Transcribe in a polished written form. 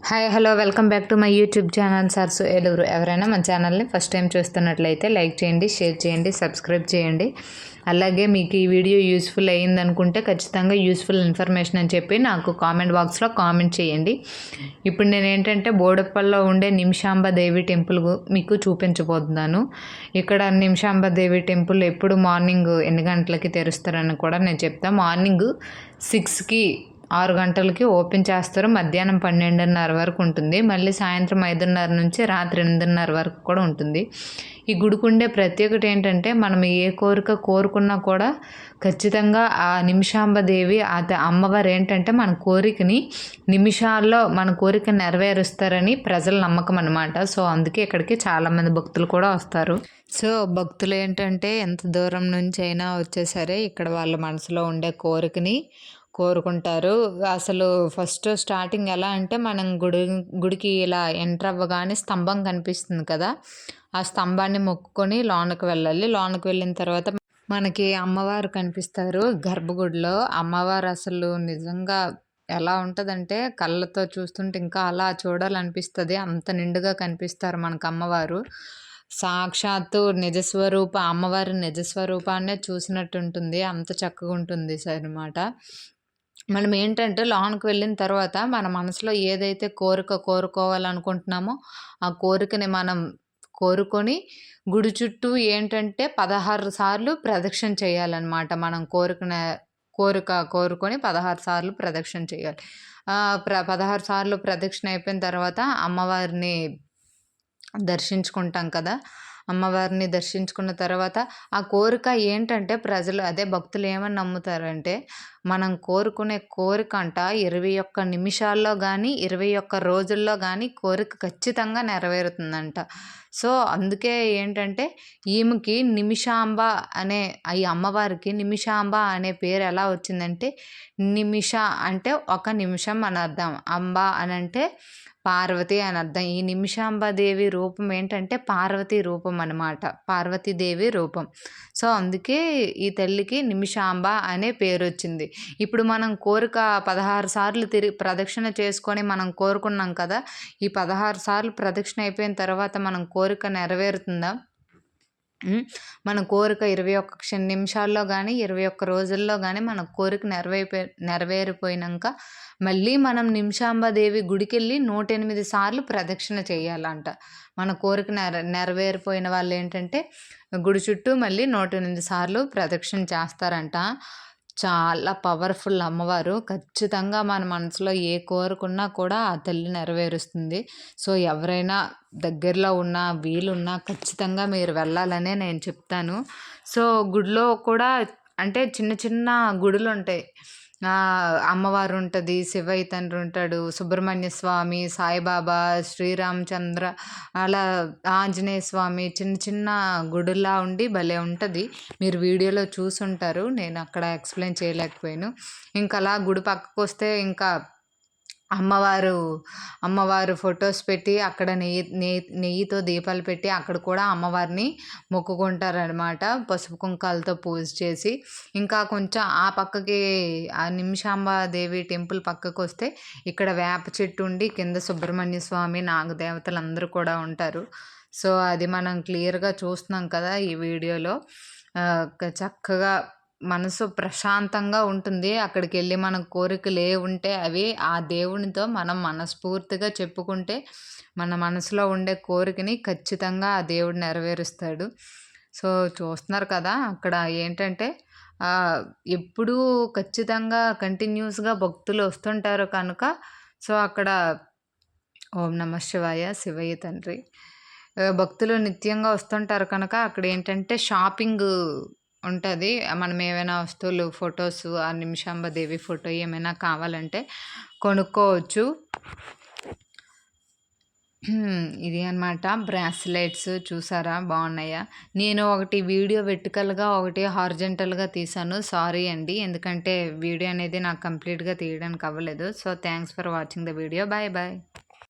Hi hello welcome back to my YouTube channel సర్సు ఏలూరు. ఎవరైనా మన ఛానల్ని ఫస్ట్ టైం చూస్తున్నట్లయితే లైక్ చేయండి, షేర్ చేయండి, సబ్స్క్రైబ్ చేయండి. అలాగే మీకు ఈ వీడియో యూస్ఫుల్ అయ్యిందనుకుంటే ఖచ్చితంగా యూస్ఫుల్ ఇన్ఫర్మేషన్ అని చెప్పి నాకు కామెంట్ బాక్స్లో కామెంట్ చేయండి. ఇప్పుడు నేను ఏంటంటే బోడుప్పల్లో ఉండే నిమిషాంబ దేవి టెంపుల్ మీకు చూపించబోతున్నాను. ఇక్కడ నిమిషాంబ దేవి టెంపుల్ ఎప్పుడు మార్నింగ్ ఎన్ని గంటలకి తెరుస్తారని కూడా నేను చెప్తాను. మార్నింగ్ 6కి 6 గంటలకి ఓపెన్ చేస్తారు. మధ్యాహ్నం 12:30 వరకు ఉంటుంది. మళ్ళీ సాయంత్రం 5:30 నుంచి రాత్రి 8:30 వరకు కూడా ఉంటుంది. ఈ గుడికుండే ప్రత్యేకత ఏంటంటే మనం ఏ కోరిక కోరుకున్నా కూడా ఖచ్చితంగా ఆ నిమిషాంబ దేవి అమ్మవారు ఏంటంటే మన కోరికని నిమిషాల్లో మన కోరిక నెరవేరుస్తారని ప్రజల నమ్మకం అనమాట. సో అందుకే ఇక్కడికి చాలామంది భక్తులు కూడా వస్తారు. సో భక్తులు ఏంటంటే ఎంత దూరం నుంచి అయినా వచ్చేసరే ఇక్కడ వాళ్ళ మనసులో ఉండే కోరికని కోరుకుంటారు. అసలు ఫస్ట్ స్టార్టింగ్ ఎలా అంటే మనం గుడికి ఇలా ఎంటర్ అవ్వగానే స్తంభం కనిపిస్తుంది కదా, ఆ స్తంభాన్ని మొక్కుకొని లోనకి వెళ్ళాలి. లోనకి వెళ్ళిన తర్వాత మనకి అమ్మవారు కనిపిస్తారు గర్భగుడిలో. అమ్మవారు అసలు నిజంగా ఎలా ఉంటుందంటే కళ్ళతో చూస్తుంటే ఇంకా అలా చూడాలనిపిస్తుంది. అంత నిండుగా కనిపిస్తారు మనకు అమ్మవారు. సాక్షాత్తు నిజస్వరూప అమ్మవారి నిజస్వరూపాన్నే చూసినట్టు ఉంటుంది. అంత చక్కగా ఉంటుంది అనమాట. మనం ఏంటంటే లోనికి వెళ్ళిన తర్వాత మన మనసులో ఏదైతే కోరిక కోరుకోవాలనుకుంటున్నామో ఆ కోరికని మనం కోరుకొని గుడి చుట్టూ ఏంటంటే 16 సార్లు ప్రదక్షిణ చేయాలన్నమాట. మనం కోరిక కోరుకొని 16 సార్లు ప్రదక్షిణ చేయాలి. 16 సార్లు ప్రదక్షిణ అయిపోయిన తర్వాత అమ్మవారిని దర్శించుకుంటాం కదా. అమ్మవారిని దర్శించుకున్న తర్వాత ఆ కోరిక ఏంటంటే ప్రజలు భక్తులు ఏమని నమ్ముతారంటే మనం కోరుకునే కోరిక అంట 21 నిమిషాల్లో కానీ 21 రోజుల్లో కానీ కోరిక ఖచ్చితంగా నెరవేరుతుందంట. సో అందుకే ఏంటంటే ఈమెకి నిమిషాంబ అనే ఈ అమ్మవారికి నిమిషాంబ అనే పేరు ఎలా వచ్చిందంటే నిమిష అంటే ఒక నిమిషం అని అర్థం, అంబ అని అంటే పార్వతి అని అర్థం. ఈ నిమిషాంబదేవి రూపం ఏంటంటే పార్వతీ రూపం అనమాట, పార్వతీదేవి రూపం. సో అందుకే ఈ తల్లికి నిమిషాంబ అనే పేరు వచ్చింది. ఇప్పుడు మనం కోరిక 16 సార్లు ప్రదక్షిణ చేసుకొని మనం కోరుకున్నాం కదా, ఈ 16 సార్లు ప్రదక్షిణ అయిపోయిన తర్వాత మనం కోరిక నెరవేరుతుందా? మన కోరిక 21 నిమిషాల్లో కానీ 21 రోజుల్లో కానీ మన కోరిక నెరవేరిపోయినాక మళ్ళీ మనం నిమిషాంబదేవి గుడికెళ్ళి 108 సార్లు ప్రదక్షిణ చేయాలంట. మన కోరిక నెరవేరిపోయిన వాళ్ళు ఏంటంటే గుడి చుట్టూ మళ్ళీ 108 సార్లు ప్రదక్షిణ చేస్తారంట. చాలా పవర్ఫుల్ అమ్మవారు. ఖచ్చితంగా మన మనసులో ఏ కోరుకున్నా కూడా ఆ తల్లి నెరవేరుస్తుంది. సో ఎవరైనా దగ్గరలో ఉన్న వీలున్నా ఖచ్చితంగా మీరు వెళ్ళాలనే నేను చెప్తాను. సో గుడిలో కూడా అంటే చిన్న చిన్న గుడులు ఉంటాయి. అమ్మవారు ఉంటుంది, శివయ్య తండ్రి ఉంటాడు, సుబ్రహ్మణ్య స్వామి, సాయిబాబా, శ్రీరామచంద్ర, అలా ఆంజనేయ స్వామి చిన్న చిన్న గుడిలా ఉండి భలే ఉంటుంది. మీరు వీడియోలో చూసుంటారు, నేను అక్కడ ఎక్స్ప్లెయిన్ చేయలేకపోయాను. ఇంకా అలా గుడి పక్కకు వస్తే ఇంకా అమ్మవారు ఫొటోస్ పెట్టి అక్కడ నెయ్యితో దీపాలు పెట్టి అక్కడ కూడా అమ్మవారిని మొక్కుకుంటారనమాట. పసుపు కుంకాలతో పూజ చేసి ఇంకా కొంచెం ఆ పక్కకి ఆ నిమిషాంబాదేవి టెంపుల్ పక్కకు వస్తే ఇక్కడ వేప చెట్టు ఉండి కింద సుబ్రహ్మణ్య స్వామి, నాగదేవతలు అందరూ కూడా ఉంటారు. సో అది మనం క్లియర్గా చూస్తున్నాం కదా ఈ వీడియోలో. చక్కగా మనసు ప్రశాంతంగా ఉంటుంది. అక్కడికి వెళ్ళి మన కోరికలు ఉంటే అవి ఆ దేవునితో మనం మనస్ఫూర్తిగా చెప్పుకుంటే మన మనసులో ఉండే కోరికని ఖచ్చితంగా ఆ దేవుడు నెరవేరుస్తాడు. సో చూస్తున్నారు కదా, అక్కడ ఏంటంటే ఎప్పుడూ ఖచ్చితంగా కంటిన్యూస్గా భక్తులు వస్తుంటారు కనుక సో అక్కడ ఓం నమ శివాయ, శివయ్య తండ్రి, భక్తులు నిత్యంగా వస్తుంటారు కనుక అక్కడ ఏంటంటే షాపింగ్ ఉంటుంది. మనం ఏమైనా వస్తువులు ఫొటోస్ ఆ నిమిషాంబదేవి ఫోటో ఏమైనా కావాలంటే కొనుక్కోవచ్చు. ఇది అనమాట బ్రాస్లెట్స్ చూసారా బాగున్నాయా. నేను ఒకటి వీడియో వెర్టికల్గా ఒకటి హారిజంటల్గా తీసాను, సారీ అండి, ఎందుకంటే వీడియో అనేది నాకు కంప్లీట్గా తీయడానికి అవ్వలేదు. So thanks for watching the video. Bye bye.